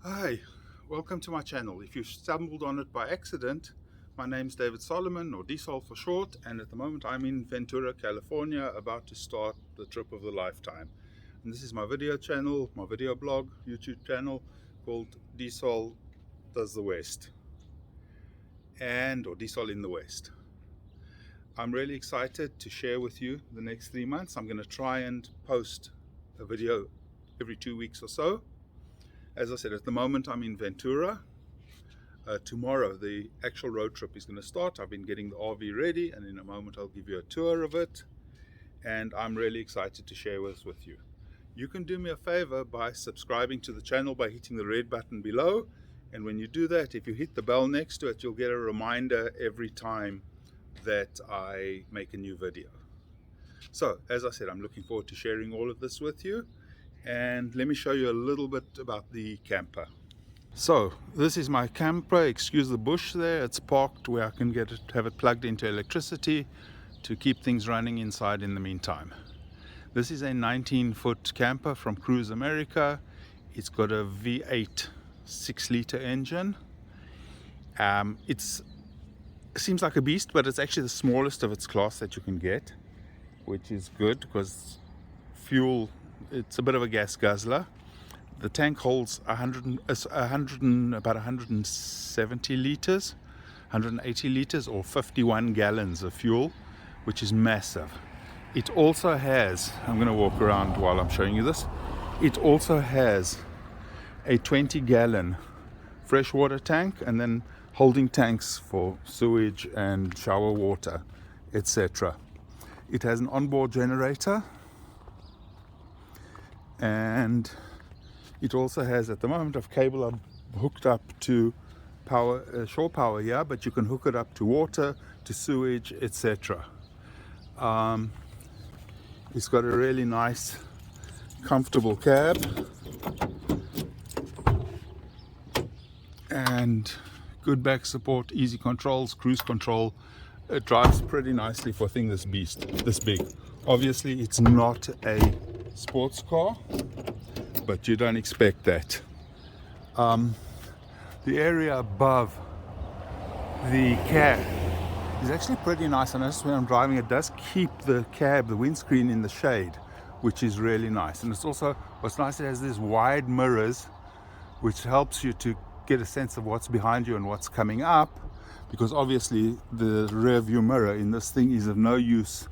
Hi, welcome to my channel. If you stumbled on it by accident, my name's David Solomon, or Diesel for short, and at the moment I'm in Ventura, California, about to start the trip of a lifetime. And this is my video channel, my video blog, YouTube channel called Diesel Does the West, or Diesel in the West. I'm really excited to share with you the next 3 months. I'm going to try and post a video every 2 weeks or so. As I said, at the moment I'm in Ventura. Tomorrow the actual road trip is going to start. I've been getting the RV ready, and in a moment I'll give you a tour of it, and I'm really excited to share this with you. You can do me a favor by subscribing to the channel by hitting the red button below, and when you do that, if you hit the bell next to it, you'll get a reminder every time that I make a new video. So as I said, I'm looking forward to sharing all of this with you, and let me show you a little bit about the camper. So this is my camper. Excuse the bush there. It's parked where I can have it plugged into electricity to keep things running inside in the meantime. This is a 19-foot camper from Cruise America. It's got a V8 6-liter engine. It seems like a beast, but it's actually the smallest of its class that you can get, which is good because fuel, it's a bit of a gas guzzler. The tank holds about 170 liters, 180 liters, or 51 gallons of fuel, which is massive. It also has, I'm going to walk around while I'm showing you this, it also has a 20-gallon freshwater tank, and then holding tanks for sewage and shower water, etc. It has an onboard generator, and it also has, at the moment, of cable hooked up to power, shore power here, but you can hook it up to water, to sewage, etc. It's got a really nice, comfortable cab and good back support, easy controls, cruise control. It drives pretty nicely for a thing this big. Obviously, it's not a sports car, but you don't expect that. The area above the cab is actually pretty nice. I notice when I'm driving, it does keep the windscreen in the shade, which is really nice. And it's also, what's nice, it has these wide mirrors, which helps you to get a sense of what's behind you and what's coming up, because obviously the rear view mirror in this thing is of no use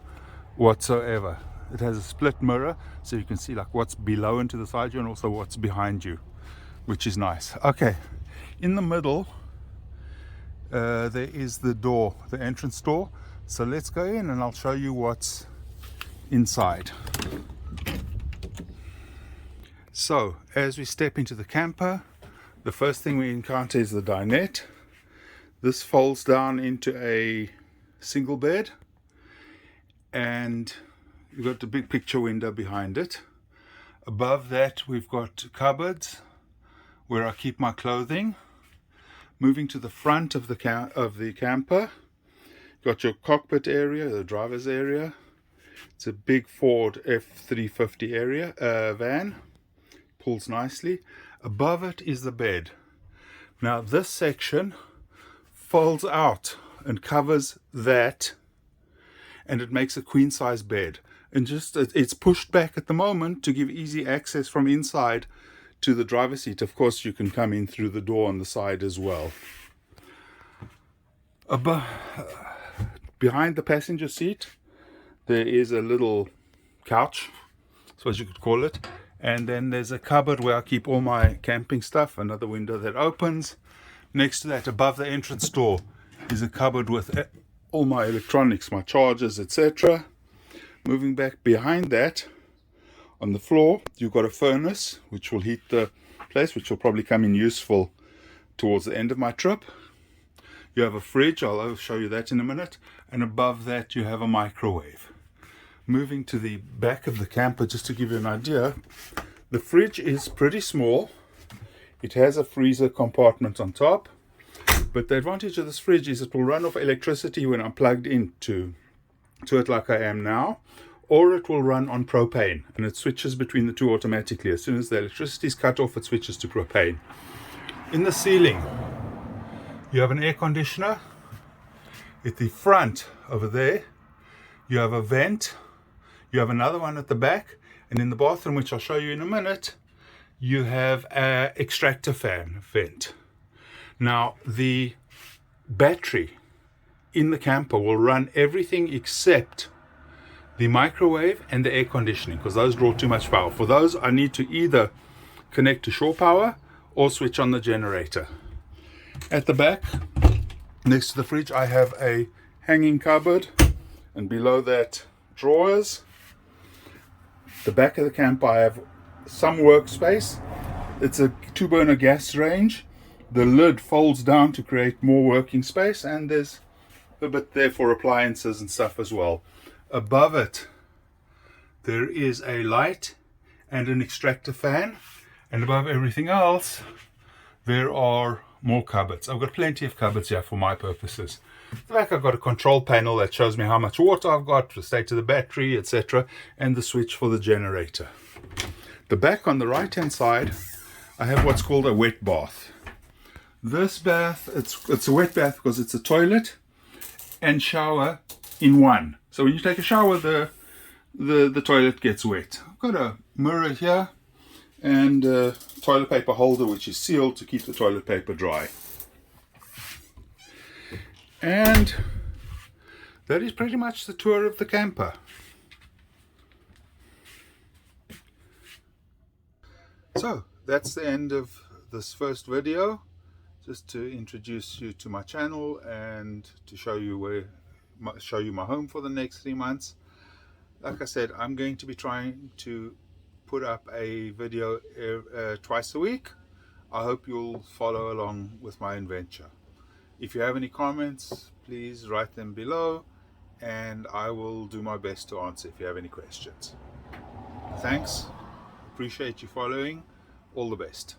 whatsoever. It has a split mirror, so you can see like what's below and to the side you, and also what's behind you, which is nice. Okay, in the middle there is the door, the entrance door. So let's go in and I'll show you what's inside. So as we step into the camper, the first thing we encounter is the dinette. This folds down into a single bed, and you've got the big picture window behind it. Above that we've got cupboards where I keep my clothing. Moving to the front of the camper, got your cockpit area, the driver's area. It's a big Ford F350 van, pulls nicely. Above it is the bed. Now this section folds out and covers that, and it makes a queen size bed. And it's pushed back at the moment to give easy access from inside to the driver's seat. Of course, you can come in through the door on the side as well. Behind the passenger seat, there is a little couch, so as you could call it. And then there's a cupboard where I keep all my camping stuff, another window that opens. Next to that, above the entrance door, is a cupboard with all my electronics, my chargers, etc. Moving back behind that, on the floor, you've got a furnace which will heat the place, which will probably come in useful towards the end of my trip. You have a fridge, I'll show you that in a minute, and above that you have a microwave. Moving to the back of the camper, just to give you an idea, the fridge is pretty small. It has a freezer compartment on top, but the advantage of this fridge is it will run off electricity when I'm plugged into it like I am now, or it will run on propane, and it switches between the two automatically. As soon as the electricity is cut off, it switches to propane. In the ceiling, you have an air conditioner. At the front over there, you have a vent. You have another one at the back, and in the bathroom, which I'll show you in a minute, you have an extractor fan vent. Now, the battery in the camper will run everything except the microwave and the air conditioning, because those draw too much power. For those, I need to either connect to shore power or switch on the generator. At the back, next to the fridge, I have a hanging cupboard, and below that, drawers. The back of the camper, I have some workspace. It's a 2-burner gas range. The lid folds down to create more working space, and there's a bit there for appliances and stuff as well. Above it, there is a light and an extractor fan, and above everything else, there are more cupboards. I've got plenty of cupboards here for my purposes. At the back, I've got a control panel that shows me how much water I've got, the state of the battery, etc., and the switch for the generator. The back on the right hand side, I have what's called a wet bath. This bath, it's a wet bath because it's a toilet and shower in one. So when you take a shower, the toilet gets wet. I've got a mirror here and a toilet paper holder which is sealed to keep the toilet paper dry. And that is pretty much the tour of the camper. So that's the end of this first video, just to introduce you to my channel and to show you my home for the next 3 months. Like I said, I'm going to be trying to put up a video twice a week. I hope you'll follow along with my adventure. If you have any comments, please write them below, and I will do my best to answer if you have any questions. Thanks. Appreciate you following. All the best.